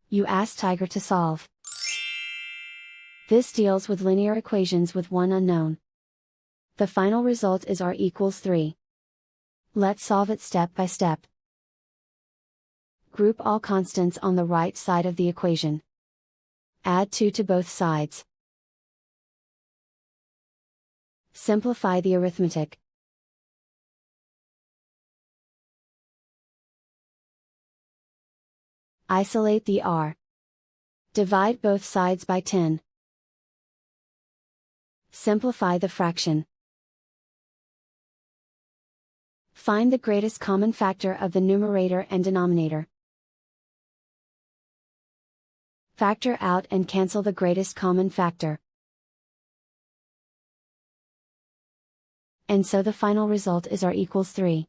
You ask Tiger to solve. This deals with linear equations with one unknown. The final result is r equals 3. Let's solve it step by step. Group all constants on the right side of the equation. Add 2 to both sides. Simplify the arithmetic. Isolate the r. Divide both sides by 10. Simplify the fraction. Find the greatest common factor of the numerator and denominator. Factor out and cancel the greatest common factor. And so the final result is r equals 3.